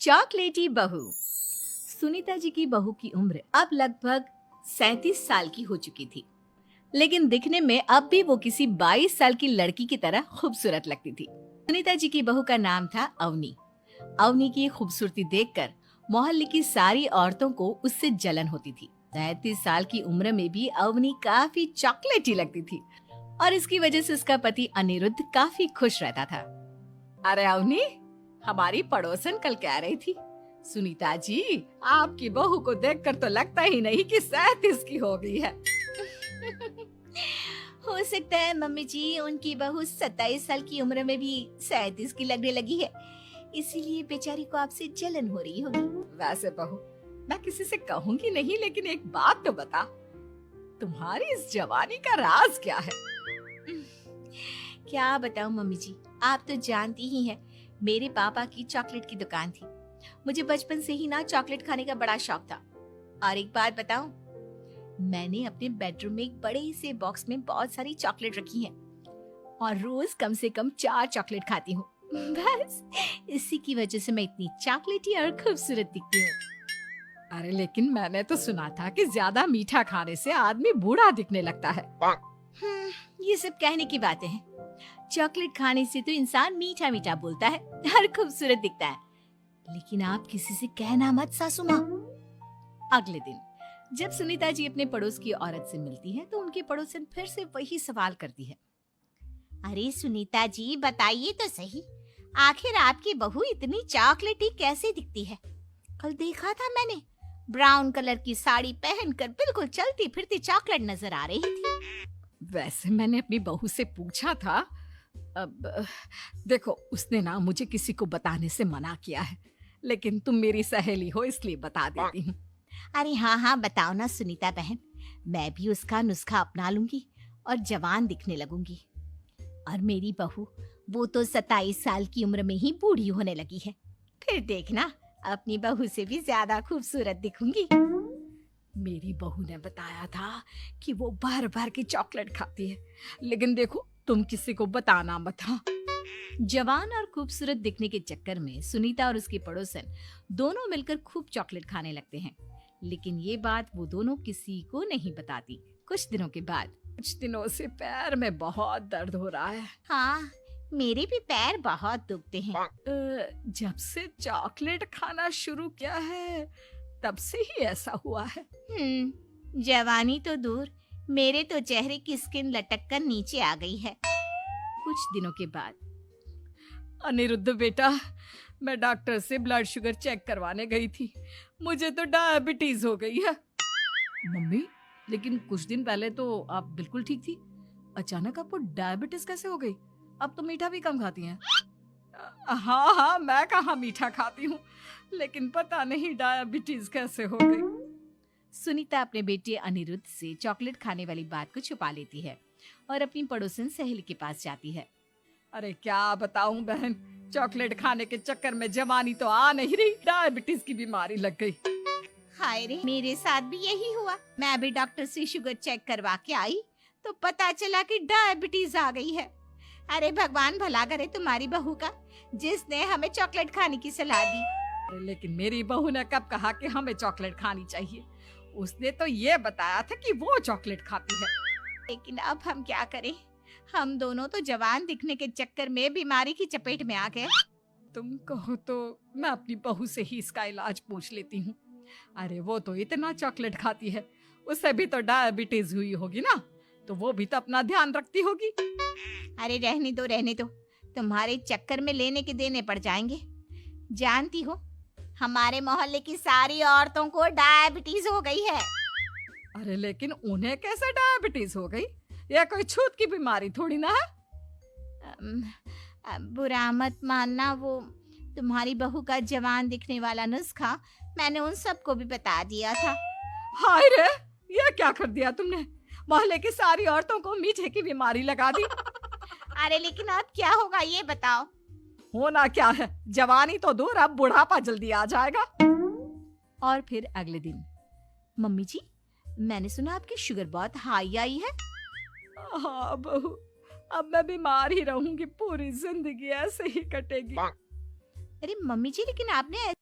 चॉकलेटी बहू। सुनीता जी की बहू की उम्र अब लगभग 37 साल की हो चुकी थी, लेकिन दिखने में अब भी वो किसी 22 साल की लड़की की तरह खूबसूरत लगती थी। सुनीता जी की बहू का नाम था अवनी। अवनी की खूबसूरती देखकर मोहल्ले की सारी औरतों को उससे जलन होती थी। 37 साल की उम्र में भी अवनी काफी चॉकलेटी लगती थी और इसकी वजह से उसका पति अनिरुद्ध काफी खुश रहता था। अरे अवनी, हमारी पड़ोसन कल कह रही थी, सुनीता जी आपकी बहू को देखकर तो लगता ही नहीं कि 37 की हो गई है। हो सकता है मम्मी जी उनकी बहू 27 साल की उम्र में भी 37 की लगने लगी है, इसीलिए बेचारी को आपसे जलन हो रही होगी। वैसे बहू, मैं किसी से कहूंगी नहीं, लेकिन एक बात तो बता, तुम्हारी इस जवानी का राज क्या है? क्या बताऊं मम्मी जी, आप तो जानती ही हैं, मेरे पापा की चॉकलेट की दुकान थी। मुझे बचपन से ही ना चॉकलेट खाने का बड़ा शौक था। और एक बात बताऊं, मैंने अपने बेडरूम में एक बड़े से बॉक्स में बहुत सारी चॉकलेट रखी हैं और रोज कम से कम 4 चॉकलेट खाती हूँ। बस इसी की वजह से मैं इतनी चॉकलेटी और खूबसूरत दिखती हूँ। अरे लेकिन मैंने तो सुना था कि ज्यादा मीठा खाने से आदमी बूढ़ा दिखने लगता है। ये सब कहने की बातें हैं। चॉकलेट खाने से तो इंसान मीठा मीठा बोलता है और खूबसूरत दिखता है। लेकिन आप किसी से कहना मत सासू माँ। अगले दिन जब सुनीता जी अपने पड़ोस की औरत से मिलती है तो उनकी पड़ोसन फिर से वही सवाल करती है। अरे सुनीता जी बताइए तो सही, आखिर आपकी बहू इतनी चॉकलेटी कैसे दिखती है? कल देखा था मैंने, ब्राउन कलर की साड़ी पहनकर बिल्कुल चलती फिरती चॉकलेट नजर आ रही थी। वैसे मैंने अपनी बहू से पूछा था। अब देखो, उसने ना मुझे किसी को बताने से मना किया है, लेकिन तुम मेरी सहेली हो इसलिए बता देती हूँ। अरे हाँ हाँ बताओ ना सुनीता बहन, मैं भी उसका नुस्खा अपना लूंगी और जवान दिखने लगूंगी। और मेरी बहू, वो तो 27 साल की उम्र में ही बूढ़ी होने लगी है, फिर देखना अपनी बहू से भी ज्यादा खूबसूरत दिखूंगी। मेरी बहू ने बताया था कि वो भर भर के चॉकलेट खाती है, लेकिन देखो तुम किसी को बताना मत। हाँ। जवान और खूबसूरत दिखने के चक्कर में सुनीता और उसकी पड़ोसन दोनों मिलकर खूब चॉकलेट खाने लगते हैं, लेकिन ये बात वो दोनों किसी को नहीं बताती। कुछ दिनों से पैर में बहुत दर्द हो रहा है। हाँ, मेरे भी पैर बहुत दुखते हैं। जब से चॉकलेट खाना शुरू किया है तब से ही ऐसा हुआ है। जवानी तो दूर, मेरे तो चेहरे की स्किन लटक कर नीचे आ गई है। कुछ दिनों के बाद, अनिरुद्ध बेटा, मैं डॉक्टर से ब्लड शुगर चेक करवाने गई थी, मुझे तो डायबिटीज हो गई है। मम्मी, लेकिन कुछ दिन पहले तो आप बिल्कुल ठीक थी, अचानक आपको डायबिटीज कैसे हो गई? अब तो मीठा भी कम खाती हैं। हाँ हाँ, मैं कहाँ मीठा खाती हूँ, लेकिन पता नहीं डायबिटीज कैसे हो गई। सुनीता अपने बेटे अनिरुद्ध से चॉकलेट खाने वाली बात को छुपा लेती है और अपनी पड़ोसन सहेली के पास जाती है। अरे क्या बताऊं बहन, चॉकलेट खाने के चक्कर में जवानी तो आ नहीं रही, डायबिटीज की बीमारी लग गई। हाय रे, मेरे साथ भी यही हुआ। मैं अभी डॉक्टर से शुगर चेक करवा के आई तो पता चला कि डायबिटीज आ गई है। अरे भगवान भला करे तुम्हारी बहू का, जिसने हमें चॉकलेट खाने की सलाह दी। अरे लेकिन मेरी बहू ने कब कहा कि हमें चॉकलेट खानी चाहिए? उसने तो ये बताया था कि वो चॉकलेट खाती है। लेकिन अब हम क्या करें, हम दोनों तो जवान दिखने के चक्कर में बीमारी की चपेट में आ गए। तुम कहो तो मैं अपनी बहू से ही इसका इलाज पूछ लेती हूँ। अरे वो तो इतना चॉकलेट खाती है, उसे भी तो डायबिटीज हुई होगी ना, तो वो भी तो अपना ध्यान रखती होगी। अरे रहने दो, तुम्हारे चक्कर में लेने के देने पड़ जाएंगे। जानती हो, हमारे मोहल्ले की सारी औरतों को डायबिटीज हो गई है। अरे लेकिन उन्हें कैसे डायबिटीज हो गई? यह कोई छूत की बीमारी थोड़ी ना है। बुरा मत मानना, वो तुम्हारी बहू का जवान दिखने वाला नुस्खा मैंने उन सबको भी बता दिया था। हाय रे, ये क्या कर दिया तुमने? मोहल्ले की सारी औरतों को मीठे की बीमारी लगा दी। अरे लेकिन अब क्या होगा ये बताओ। होना क्या है, जवानी तो दूर, अब बुढ़ापा जल्दी आ जाएगा। और फिर अगले दिन, मम्मी जी, मैंने सुना आपकी शुगर बहुत हाई आई है। हाँ बहू, अब मैं बीमार ही रहूंगी, पूरी जिंदगी ऐसे ही कटेगी। अरे मम्मी जी, लेकिन आपने